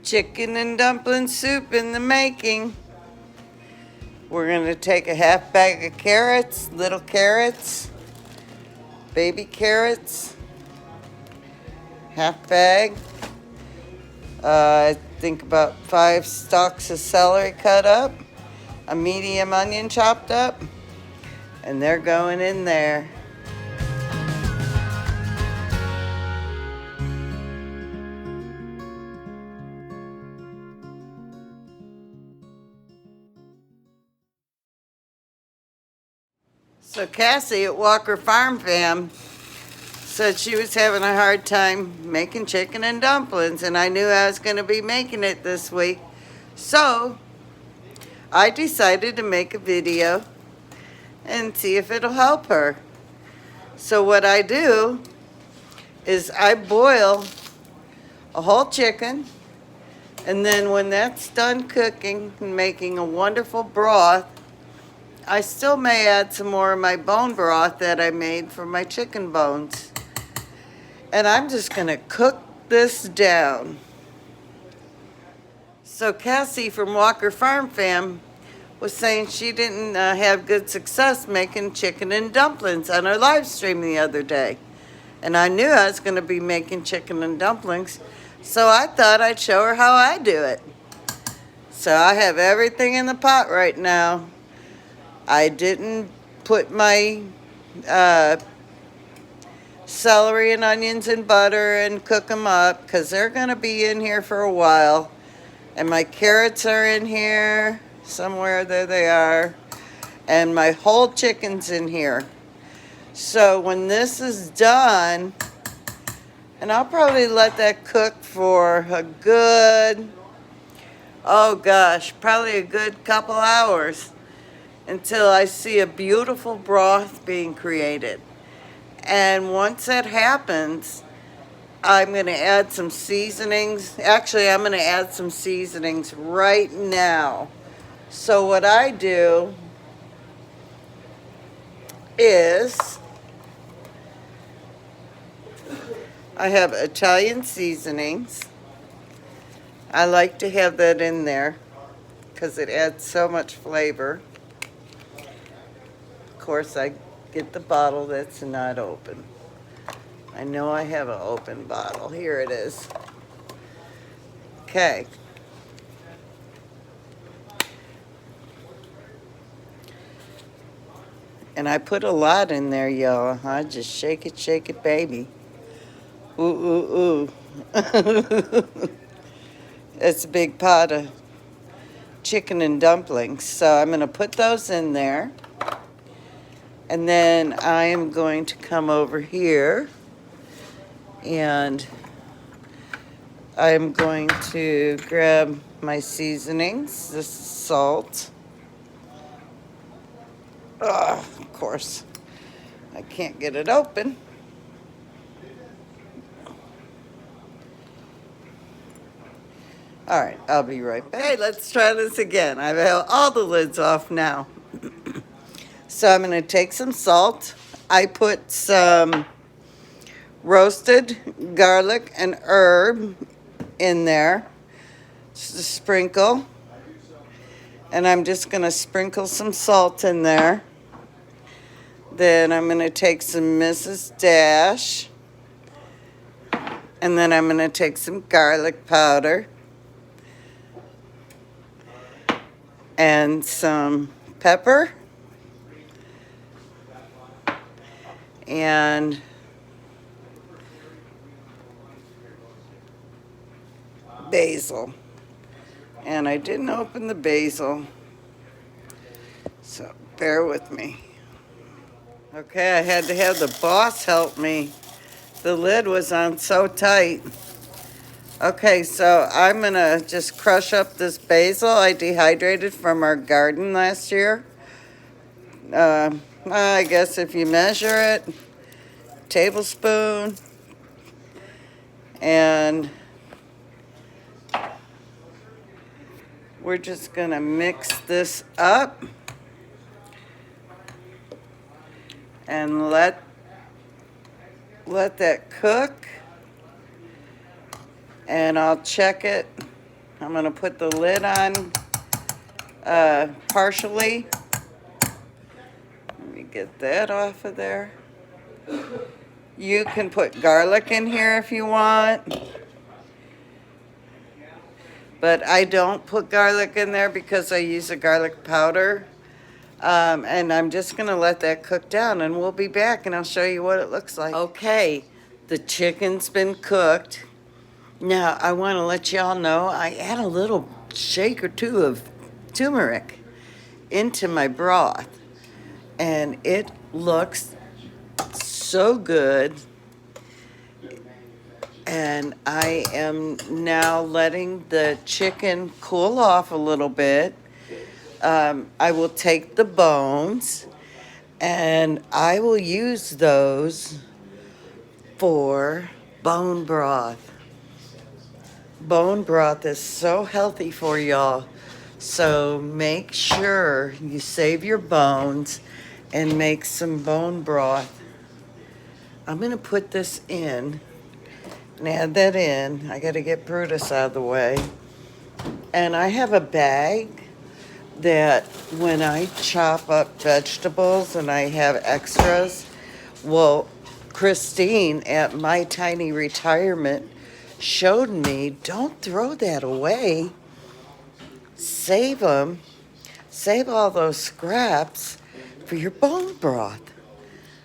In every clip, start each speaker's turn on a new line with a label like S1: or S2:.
S1: Chicken and dumpling soup in the making. We're going to take a half bag of carrots, little carrots, baby carrots, half bag. I think about 5 stalks of celery cut up, a medium onion chopped up, and they're going in there. So Cassie at Walker Farm Fam said she was having a hard time making chicken and dumplings, and I knew I was going to be making it this week. So I decided to make a video and see if it'll help her. So what I do is I boil a whole chicken, and then when that's done cooking and making a wonderful broth, I still may add some more of my bone broth that I made for my chicken bones. And I'm just going to cook this down. So Cassie from Walker Farm Fam was saying she didn't have good success making chicken and dumplings on her live stream the other day. And I knew I was going to be making chicken and dumplings, so I thought I'd show her how I do it. So I have everything in the pot right now. I didn't put my celery and onions in butter and cook them up because they're going to be in here for a while. And my carrots are in here somewhere. There they are. And my whole chicken's in here. So when this is done, and I'll probably let that cook for a good, probably a good couple hours until I see a beautiful broth being created. And once that happens, I'm going to add some seasonings. Actually, I'm going to add some seasonings right now. So what I do is I have Italian seasonings. I like to have that in there because it adds so much flavor. Of course, I get the bottle that's not open. I know I have an open bottle. Here it is. Okay. And I put a lot in there, y'all. I just shake it, baby. Ooh, ooh, ooh. It's a big pot of chicken and dumplings. So I'm going to put those in there. And then I am going to come over here and I'm going to grab my seasonings. This is salt. Of course, I can't get it open. All right, I'll be right back. Hey, let's try this again. I have all the lids off now. So I'm going to take some salt. I put some roasted garlic and herb in there. Just a sprinkle. And I'm just going to sprinkle some salt in there. Then I'm going to take some Mrs. Dash. And then I'm going to take some garlic powder. And some pepper. And basil. And I didn't open the basil, so bear with me. Okay, I had to have the boss help me. The lid was on so tight. Okay, so I'm gonna just crush up this basil I dehydrated from our garden last year. I guess if you measure it, tablespoon, and we're just gonna mix this up and let that cook, and I'll check it I'm gonna put the lid on partially. Let me get that off of there. You can put garlic in here if you want, but I don't put garlic in there because I use a garlic powder. And I'm just gonna let that cook down, and we'll be back and I'll show you what it looks like. Okay, the chicken's been cooked. Now I wanna let y'all know I add a little shake or two of turmeric into my broth, and it looks so good. And I am now letting the chicken cool off a little bit. I will take the bones and I will use those for bone broth. Bone broth is so healthy for y'all. So make sure you save your bones and make some bone broth. I'm going to put this in and add that in. I got to get Brutus out of the way. And I have a bag that when I chop up vegetables and I have extras, well, Christine at my tiny retirement showed me, don't throw that away. Save them. Save all those scraps for your bone broth.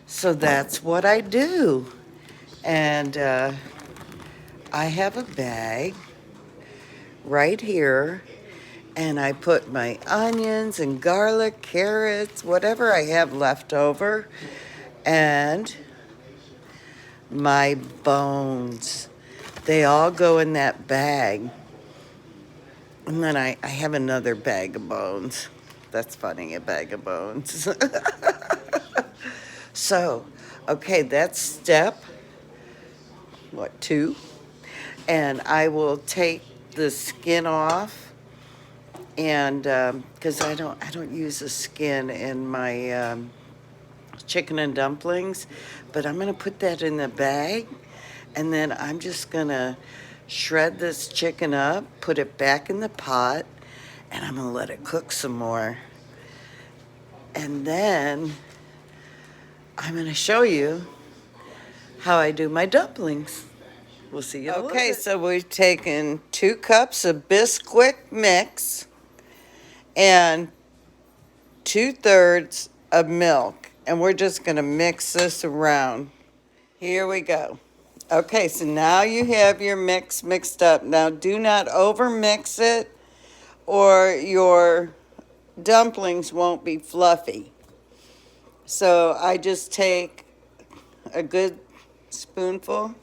S1: So that's what I do. And I have a bag right here, and I put my onions and garlic, carrots, whatever I have left over, and my bones. They all go in that bag. And then I have another bag of bones. That's funny, a bag of bones. So, okay, that's step, 2? And I will take the skin off, and because I don't use the skin in my chicken and dumplings, but I'm gonna put that in the bag, and then I'm just gonna shred this chicken up, put it back in the pot, and I'm gonna let it cook some more. And then I'm gonna show you how I do my dumplings. We'll see you in a little bit. So we've taken 2 cups of Bisquick mix and 2/3 of milk, and we're just gonna mix this around. Here we go. Okay, so now you have your mix mixed up. Now do not over mix it or your dumplings won't be fluffy. So I just take a good spoonful,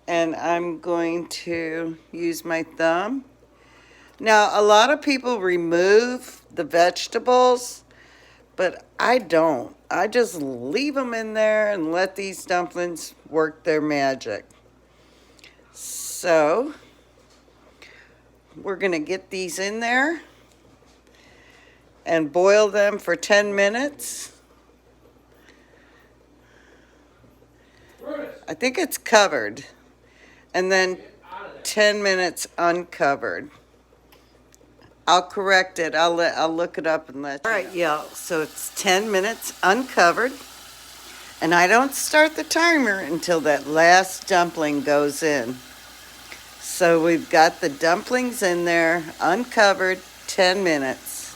S1: and I'm going to use my thumb. Now, a lot of people remove the vegetables, but I don't. I just leave them in there and let these dumplings work their magic. So, we're going to get these in there and boil them for 10 minutes. I think it's covered. And then 10 minutes uncovered. I'll correct it. I'll look it up and let you know. All right, y'all. So it's 10 minutes uncovered. And I don't start the timer until that last dumpling goes in. So we've got the dumplings in there, uncovered, 10 minutes.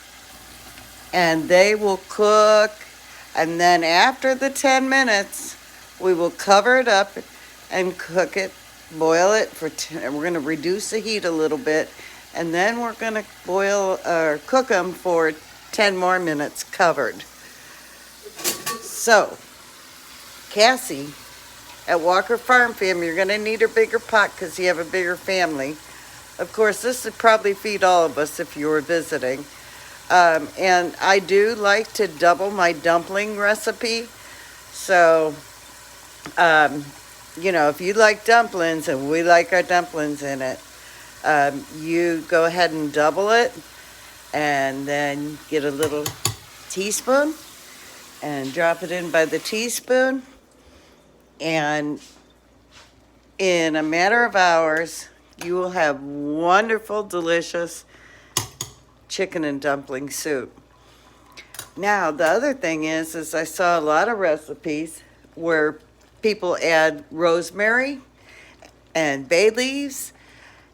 S1: And they will cook. And then after the 10 minutes, we will cover it up and cook it, boil it for, we're going to reduce the heat a little bit, and then we're going to boil or cook them for 10 more minutes covered. So, Cassie at Walker Farm Family, you're going to need a bigger pot because you have a bigger family. Of course, this would probably feed all of us if you were visiting. And I do like to double my dumpling recipe. So, you know, if you like dumplings and we like our dumplings in it, you go ahead and double it, and then get a little teaspoon and drop it in by the teaspoon. And in a matter of hours, you will have wonderful, delicious chicken and dumpling soup. Now, the other thing is I saw a lot of recipes where people add rosemary and bay leaves,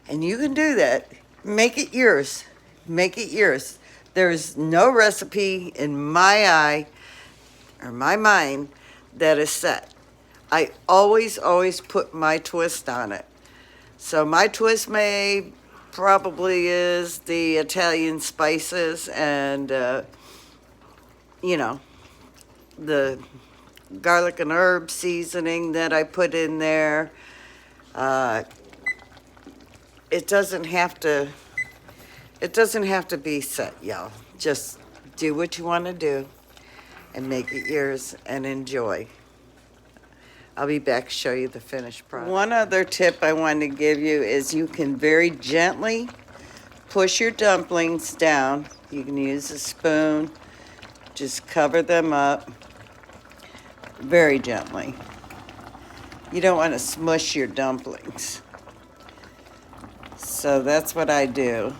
S1: and you can do that. Make it yours. Make it yours. There's no recipe in my eye or my mind that is set. I always put my twist on it. So my twist probably is the Italian spices and, the garlic and herb seasoning that I put in there. It doesn't have to be set, y'all. Just do what you want to do and make it yours and enjoy. I'll be back to show you the finished product. One other tip I want to give you is you can very gently push your dumplings down. You can use a spoon. Just cover them up very gently. You don't want to smush your dumplings. So that's what I do.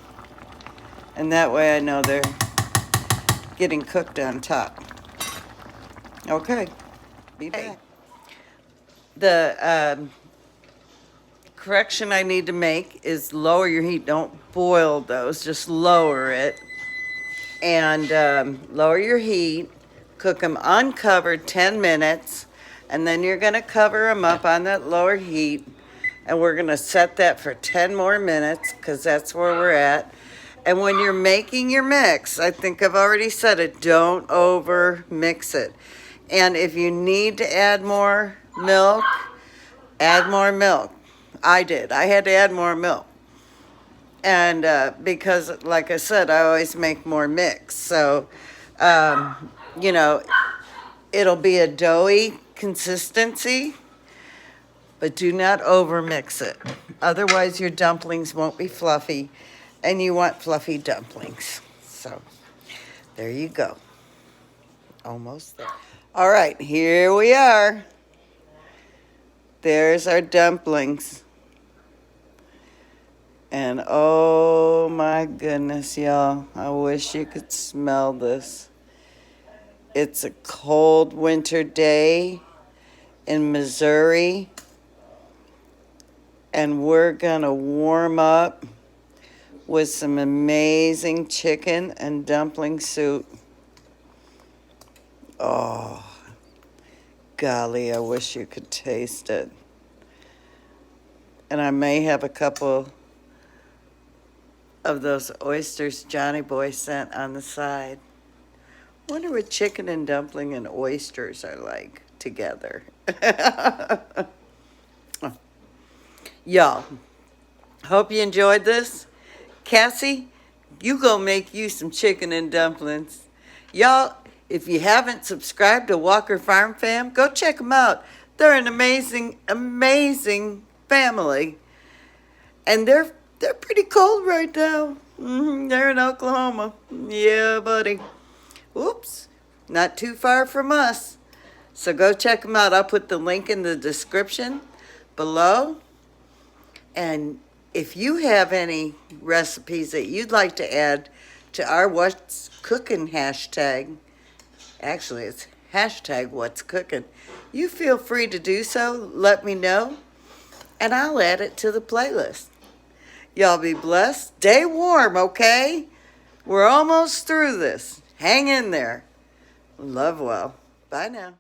S1: And that way I know they're getting cooked on top. Okay, be back. The correction I need to make is lower your heat. Don't boil those, just lower it. And lower your heat, cook them uncovered 10 minutes, and then you're gonna cover them up on that lower heat, and we're gonna set that for 10 more minutes, because that's where we're at. And when you're making your mix, I think I've already said it, don't over mix it. And if you need to add more milk, add more milk. I did. I had to add more milk. And because, like I said, I always make more mix. So, it'll be a doughy consistency, but do not over mix it. Otherwise, your dumplings won't be fluffy, and you want fluffy dumplings. So, there you go. Almost there. All right, here we are. There's our dumplings. And oh my goodness, y'all, I wish you could smell this. It's a cold winter day in Missouri, and we're gonna warm up with some amazing chicken and dumpling soup. Oh, golly, I wish you could taste it. And I may have a couple of those oysters Johnny Boy sent on the side. Wonder what chicken and dumpling and oysters are like together. Y'all, hope you enjoyed this. Cassie, you go make you some chicken and dumplings. Y'all, if you haven't subscribed to Walker Farm Fam, go check them out. They're an amazing, amazing family. And they're pretty cold right now. They're in Oklahoma. Yeah, buddy. Oops, not too far from us. So go check them out. I'll put the link in the description below. And if you have any recipes that you'd like to add to our What's Cooking hashtag, actually it's hashtag What's Cooking, you feel free to do so. Let me know, and I'll add it to the playlist. Y'all be blessed. Stay warm, okay? We're almost through this. Hang in there. Love well. Bye now.